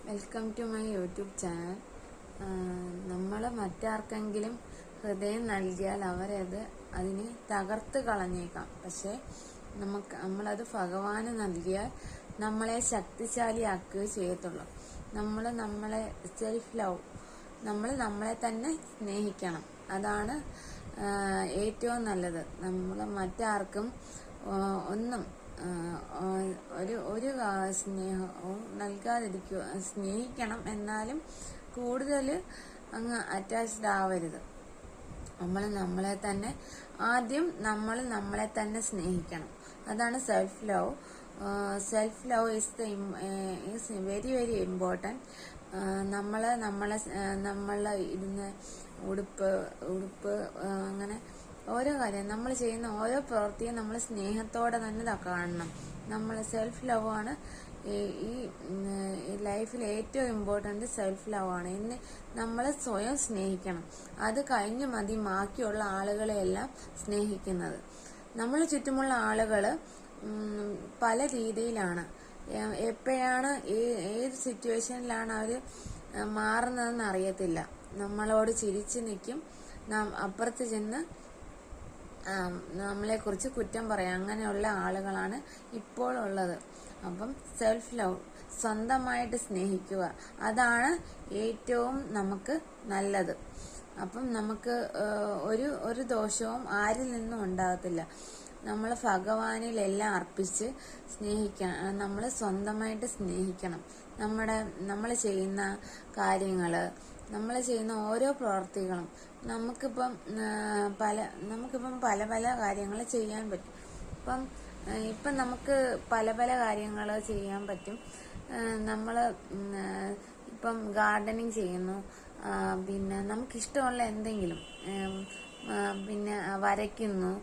Welcome to my YouTube channel. നമ്മൾ മറ്റാർക്കെങ്കിലും ഹൃദയം നൽകിയാൽ അതിനെ തകർത്ത് കളഞ്ഞേക്കാം. പക്ഷെ നമ്മളത് ഭഗവാന് നൽകിയാൽ നമ്മളെ ശക്തിശാലിയാക്കുകയേ ചെയ്യത്തുള്ളൂ. നമ്മളെ സെൽഫ് ലവ്, നമ്മളെ തന്നെ സ്നേഹിക്കണം. അതാണ് ഏറ്റവും നല്ലത്. നമ്മൾ മറ്റാർക്കും ഒന്നും ഒരു സ്നേഹവും നൽകാതിരിക്കുക. സ്നേഹിക്കണം, എന്നാലും കൂടുതൽ അങ്ങ് അറ്റാച്ച്ഡ് ആവരുത്. നമ്മളെ തന്നെ സ്നേഹിക്കണം. അതാണ് self love. Self love is very very important. നമ്മളെ ഇരുന്ന് ഉടുപ്പ് അങ്ങനെ ഓരോ കാര്യം നമ്മൾ ചെയ്യുന്ന ഓരോ പ്രവൃത്തിയും നമ്മൾ സ്നേഹത്തോടെ തന്നെ കാണണം. സെൽഫ് ലവ് ആണ് ഈ ലൈഫിൽ ഏറ്റവും ഇമ്പോർട്ടൻറ്റ്. സെൽഫ് ലവ് ആണ്. നമ്മൾ സ്വയം സ്നേഹിക്കണം. അത് കഴിഞ്ഞ് മതി ബാക്കിയുള്ള ആളുകളെയെല്ലാം സ്നേഹിക്കുന്നത്. നമ്മൾ ചുറ്റുമുള്ള ആളുകൾ പല രീതിയിലാണ്. എപ്പോഴാണ് ഏത് സിറ്റുവേഷനിലാണ് അവർ മാറുന്നതെന്ന് അറിയത്തില്ല. നമ്മളോട് ചിരിച്ചു നിൽക്കും, അപ്പുറത്ത് ചെന്ന് നമ്മളെ കുറിച്ച് കുറ്റം പറയാം. അങ്ങനെയുള്ള ആളുകളാണ് ഇപ്പോൾ ഉള്ളത്. അപ്പം സെൽഫ് ലവ്, സ്വന്തമായിട്ട് സ്നേഹിക്കുക, അതാണ് ഏറ്റവും നമുക്ക് നല്ലത്. അപ്പം നമുക്ക് ഒരു ദോഷവും ആരിൽ നിന്നും ഉണ്ടാകത്തില്ല. നമ്മൾ ഭഗവാനിലെല്ലാം അർപ്പിച്ച് സ്നേഹിക്കണം. നമ്മൾ സ്വന്തമായിട്ട് സ്നേഹിക്കണം. നമ്മൾ ചെയ്യുന്ന കാര്യങ്ങൾ, നമ്മൾ ചെയ്യുന്ന ഓരോ പ്രവർത്തികളും നമുക്കിപ്പം പല പല കാര്യങ്ങൾ ചെയ്യാൻ പറ്റും. ഇപ്പം നമുക്ക് പല പല കാര്യങ്ങൾ ചെയ്യാൻ പറ്റും. നമ്മൾ ഇപ്പം ഗാർഡനിങ് ചെയ്യുന്നു, പിന്നെ നമുക്കിഷ്ടമുള്ള എന്തെങ്കിലും, പിന്നെ വരയ്ക്കുന്നു,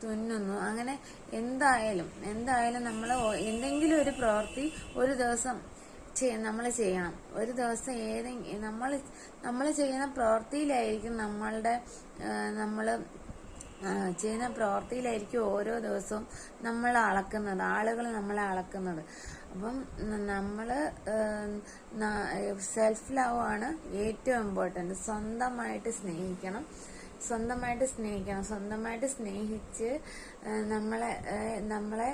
തുന്നുന്നു, അങ്ങനെ എന്തായാലും നമ്മൾ എന്തെങ്കിലും ഒരു പ്രവൃത്തി ഒരു ദിവസം നമ്മൾ ചെയ്യണം. ഒരു ദിവസം നമ്മൾ ചെയ്യുന്ന പ്രവൃത്തിയിലായിരിക്കും ഓരോ ദിവസവും നമ്മൾ അളക്കുന്നത്, ആളുകൾ നമ്മളെ അളക്കുന്നത്. അപ്പം സെൽഫ് ലവ് ആണ് ഏറ്റവും ഇമ്പോർട്ടൻറ്റ്. സ്വന്തമായിട്ട് സ്നേഹിച്ച് നമ്മളെ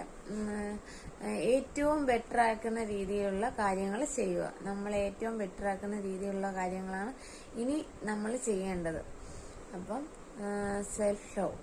ഏറ്റവും ബെറ്റർ ആക്കുന്ന രീതിയിലുള്ള കാര്യങ്ങൾ ചെയ്യുക. നമ്മളെ ഏറ്റവും ബെറ്റർ ആക്കുന്ന രീതിയിലുള്ള കാര്യങ്ങളാണ് ഇനി നമ്മൾ ചെയ്യേണ്ടത്. അപ്പം സെൽഫ് ലവ്.